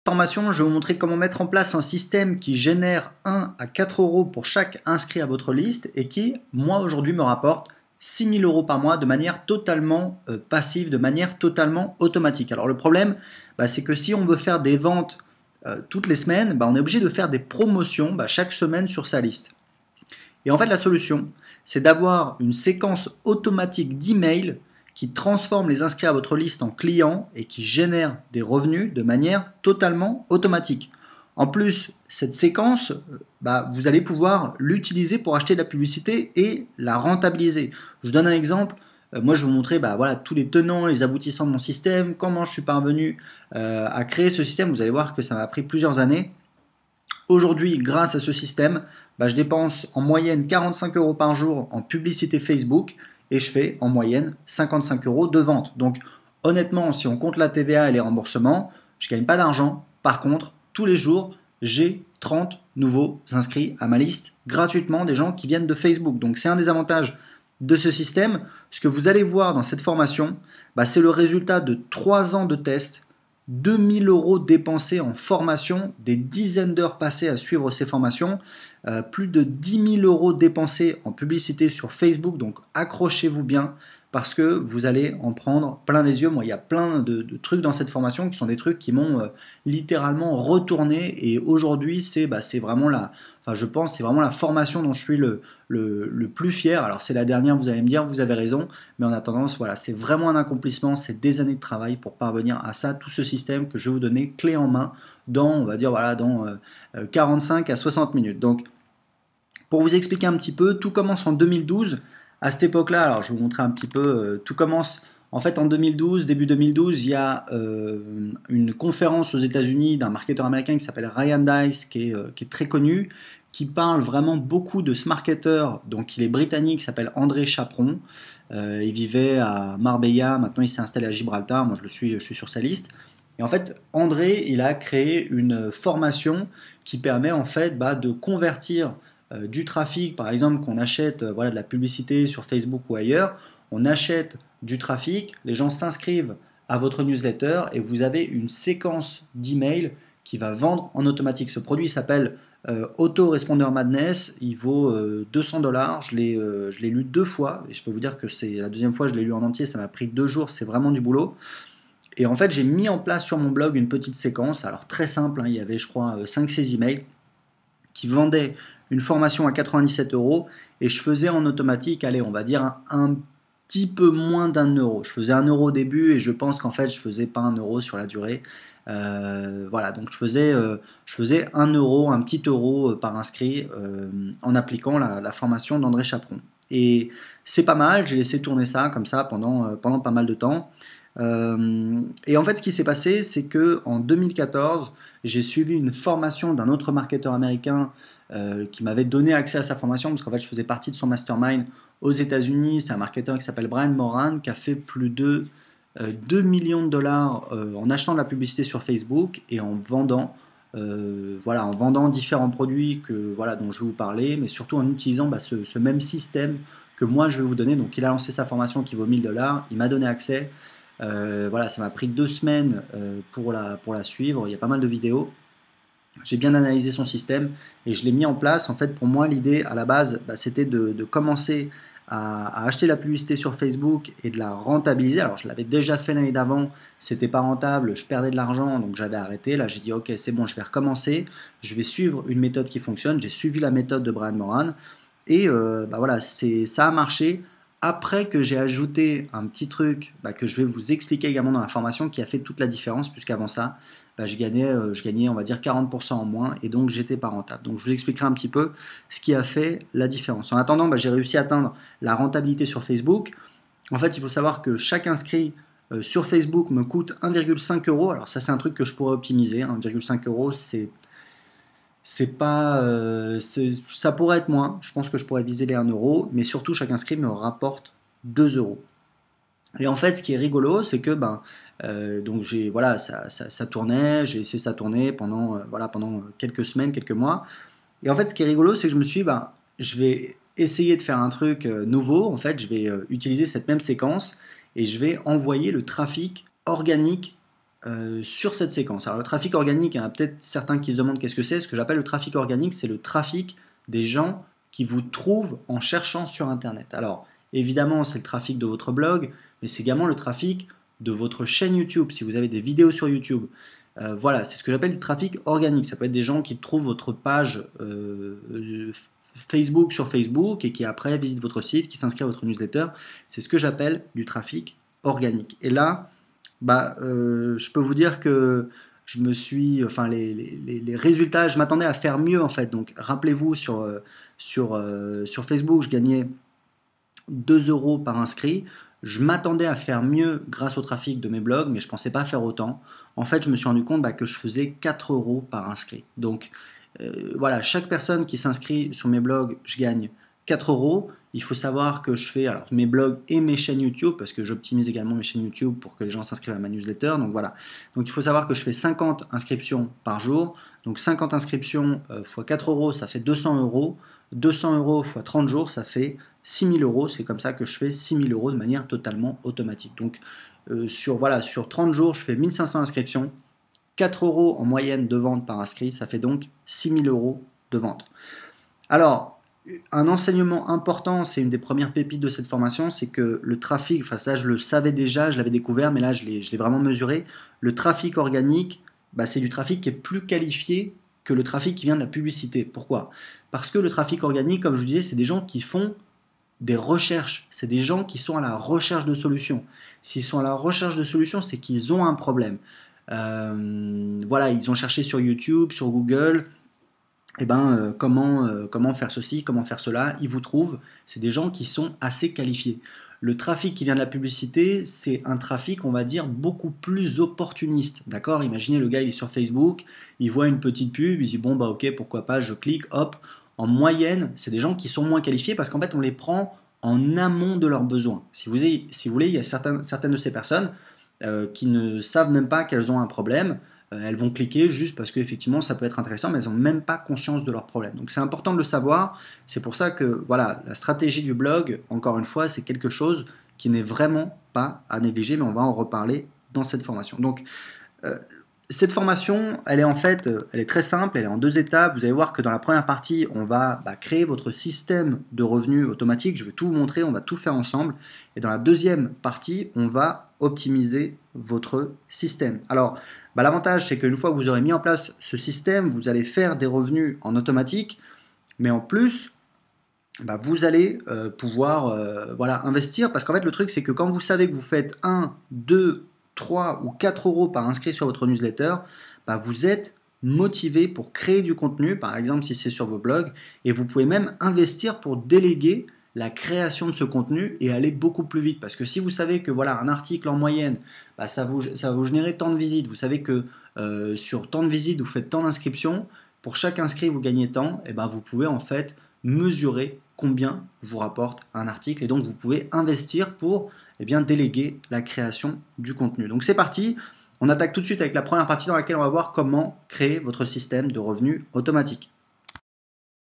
Formation, je vais vous montrer comment mettre en place un système qui génère 1 à 4 euros pour chaque inscrit à votre liste et qui, moi aujourd'hui, me rapporte 6 000 euros par mois de manière totalement passive, de manière totalement automatique. Alors le problème, c'est que si on veut faire des ventes toutes les semaines, on est obligé de faire des promotions chaque semaine sur sa liste. Et en fait, la solution, c'est d'avoir une séquence automatique d'emails qui transforme les inscrits à votre liste en clients et qui génère des revenus de manière totalement automatique. En plus, cette séquence, vous allez pouvoir l'utiliser pour acheter de la publicité et la rentabiliser. Je vous donne un exemple. Moi, je vais vous montrer tous les tenants et les aboutissants de mon système, comment je suis parvenu à créer ce système. Vous allez voir que ça m'a pris plusieurs années. Aujourd'hui, grâce à ce système, je dépense en moyenne 45 euros par jour en publicité Facebook et je fais en moyenne 55 euros de vente. Donc honnêtement, si on compte la TVA et les remboursements, je ne gagne pas d'argent. Par contre, tous les jours, j'ai 30 nouveaux inscrits à ma liste gratuitement, des gens qui viennent de Facebook. Donc c'est un des avantages de ce système. Ce que vous allez voir dans cette formation, c'est le résultat de 3 ans de tests, 2000 euros dépensés en formation, des dizaines d'heures passées à suivre ces formations, plus de 10 000 euros dépensés en publicité sur Facebook, donc accrochez-vous bien parce que vous allez en prendre plein les yeux. Moi, il y a plein de trucs dans cette formation qui sont des trucs qui m'ont littéralement retourné et aujourd'hui, c'est vraiment je pense, c'est vraiment la formation dont je suis le plus fier. Alors, c'est la dernière, vous allez me dire, vous avez raison, mais en attendant, c'est vraiment un accomplissement, c'est des années de travail pour parvenir à ça, tout ce système que je vais vous donner clé en main dans, on va dire, dans 45 à 60 minutes. Donc, pour vous expliquer un petit peu, tout commence en 2012. À cette époque-là, alors je vais vous montrer un petit peu, tout commence en fait en 2012, début 2012, il y a une conférence aux États-Unis d'un marketeur américain qui s'appelle Ryan Deiss, qui est très connu, qui parle vraiment beaucoup de ce marketeur. Donc il est britannique, il s'appelle André Chaperon. Il vivait à Marbella, maintenant il s'est installé à Gibraltar. Moi je suis sur sa liste. Et en fait, André, il a créé une formation qui permet en fait de convertir du trafic, par exemple, qu'on achète de la publicité sur Facebook ou ailleurs, on achète du trafic, les gens s'inscrivent à votre newsletter et vous avez une séquence d'emails qui va vendre en automatique. Ce produit s'appelle Autoresponder Madness, il vaut 200 $. Je l'ai lu 2 fois et je peux vous dire que c'est la deuxième fois que je l'ai lu en entier, ça m'a pris 2 jours, c'est vraiment du boulot. Et en fait, j'ai mis en place sur mon blog une petite séquence, alors très simple, il y avait je crois 5-6 emails qui vendaient une formation à 97 euros et je faisais en automatique, allez, on va dire un petit peu moins d'1 euro. Je faisais 1 euro au début et je pense qu'en fait je faisais pas 1 euro sur la durée. Donc je faisais 1 euro, un petit euro par inscrit en appliquant la formation d'André Chaperon. Et c'est pas mal, j'ai laissé tourner ça comme ça pendant pas mal de temps. Et en fait, ce qui s'est passé, c'est que en 2014, j'ai suivi une formation d'un autre marketeur américain qui m'avait donné accès à sa formation, parce qu'en fait, je faisais partie de son mastermind aux États-Unis. C'est un marketeur qui s'appelle Brian Moran, qui a fait plus de 2 millions de dollars en achetant de la publicité sur Facebook et en vendant différents produits dont je vais vous parler, mais surtout en utilisant ce même système que moi je vais vous donner. Donc, il a lancé sa formation qui vaut 1000 $, il m'a donné accès. Ça m'a pris 2 semaines pour la suivre. Il y a pas mal de vidéos. J'ai bien analysé son système et je l'ai mis en place. En fait, pour moi, l'idée à la base, c'était de commencer à acheter la publicité sur Facebook et de la rentabiliser. Alors, je l'avais déjà fait l'année d'avant, c'était pas rentable, je perdais de l'argent, donc j'avais arrêté. Là, j'ai dit, ok, c'est bon, je vais recommencer. Je vais suivre une méthode qui fonctionne. J'ai suivi la méthode de Brian Moran et ça a marché. Après que j'ai ajouté un petit truc que je vais vous expliquer également dans la formation qui a fait toute la différence, puisqu'avant ça, je gagnais, on va dire, 40% en moins et donc j'étais pas rentable. Donc je vous expliquerai un petit peu ce qui a fait la différence. En attendant, j'ai réussi à atteindre la rentabilité sur Facebook. En fait, il faut savoir que chaque inscrit sur Facebook me coûte 1,5 €. Alors ça, c'est un truc que je pourrais optimiser. 1,5 €, c'est pas, ça pourrait être moins, je pense que je pourrais viser les 1 euro, mais surtout chaque inscrit me rapporte 2 euros. Et en fait, ce qui est rigolo, c'est que donc ça tournait, j'ai laissé ça tourner pendant quelques semaines, quelques mois. Et en fait, ce qui est rigolo, c'est que je me suis dit, je vais essayer de faire un truc nouveau. En fait, je vais utiliser cette même séquence et je vais envoyer le trafic organique sur cette séquence. Alors le trafic organique, il y en a peut-être certains qui se demandent qu'est-ce que c'est. Ce que j'appelle le trafic organique, c'est le trafic des gens qui vous trouvent en cherchant sur Internet. Alors évidemment, c'est le trafic de votre blog, mais c'est également le trafic de votre chaîne YouTube, si vous avez des vidéos sur YouTube. Voilà, c'est ce que j'appelle du trafic organique. Ça peut être des gens qui trouvent votre page Facebook sur Facebook et qui après visitent votre site, qui s'inscrivent à votre newsletter. C'est ce que j'appelle du trafic organique. Et là, je peux vous dire que je me suis, enfin les résultats, je m'attendais à faire mieux en fait. Donc rappelez-vous sur Facebook, je gagnais 2 euros par inscrit. Je m'attendais à faire mieux grâce au trafic de mes blogs, mais je ne pensais pas faire autant. En fait, je me suis rendu compte que je faisais 4 euros par inscrit. Donc voilà, chaque personne qui s'inscrit sur mes blogs, je gagne 4 euros. Il faut savoir que je fais alors, mes blogs et mes chaînes YouTube, parce que j'optimise également mes chaînes YouTube pour que les gens s'inscrivent à ma newsletter. Donc voilà. Donc il faut savoir que je fais 50 inscriptions par jour. Donc 50 inscriptions x 4 euros, ça fait 200 euros. 200 euros x 30 jours, ça fait 6000 euros. C'est comme ça que je fais 6000 euros de manière totalement automatique. Donc sur 30 jours, je fais 1500 inscriptions. 4 euros en moyenne de vente par inscrit, ça fait donc 6000 euros de vente. Alors, un enseignement important, c'est une des premières pépites de cette formation, c'est que le trafic, enfin ça je le savais déjà, je l'avais découvert, mais là je l'ai vraiment mesuré, le trafic organique, c'est du trafic qui est plus qualifié que le trafic qui vient de la publicité. Pourquoi? Parce que le trafic organique, comme je vous disais, c'est des gens qui font des recherches, c'est des gens qui sont à la recherche de solutions. S'ils sont à la recherche de solutions, c'est qu'ils ont un problème. Voilà, ils ont cherché sur YouTube, sur Google, comment faire ceci, comment faire cela, ils vous trouvent, c'est des gens qui sont assez qualifiés. Le trafic qui vient de la publicité, c'est un trafic, on va dire, beaucoup plus opportuniste, d'accord? Imaginez le gars, il est sur Facebook, il voit une petite pub, il dit bon ok, pourquoi pas, je clique, hop. En moyenne, c'est des gens qui sont moins qualifiés parce qu'en fait, on les prend en amont de leurs besoins. Si vous voulez, il y a certaines de ces personnes qui ne savent même pas qu'elles ont un problème. Elles vont cliquer juste parce qu'effectivement ça peut être intéressant, mais elles n'ont même pas conscience de leurs problèmes. Donc c'est important de le savoir. C'est pour ça que voilà, la stratégie du blog, encore une fois, c'est quelque chose qui n'est vraiment pas à négliger, mais on va en reparler dans cette formation. Donc cette formation, elle est très simple, elle est en 2 étapes. Vous allez voir que dans la première partie, on va créer votre système de revenus automatique. Je vais tout vous montrer, on va tout faire ensemble. Et dans la deuxième partie, on va optimiser votre système. Alors, l'avantage, c'est qu'une fois que vous aurez mis en place ce système, vous allez faire des revenus en automatique, mais en plus, vous allez pouvoir investir. Parce qu'en fait, le truc, c'est que quand vous savez que vous faites 1, 2, 3 ou 4 euros par inscrit sur votre newsletter, vous êtes motivé pour créer du contenu, par exemple si c'est sur vos blogs, et vous pouvez même investir pour déléguer la création de ce contenu et aller beaucoup plus vite. Parce que si vous savez que voilà, un article en moyenne, ça va vous générer tant de visites, vous savez que sur tant de visites, vous faites tant d'inscriptions, pour chaque inscrit, vous gagnez tant, et vous pouvez en fait mesurer combien vous rapporte un article, et donc vous pouvez investir pour déléguer la création du contenu. Donc c'est parti, on attaque tout de suite avec la première partie dans laquelle on va voir comment créer votre système de revenus automatique.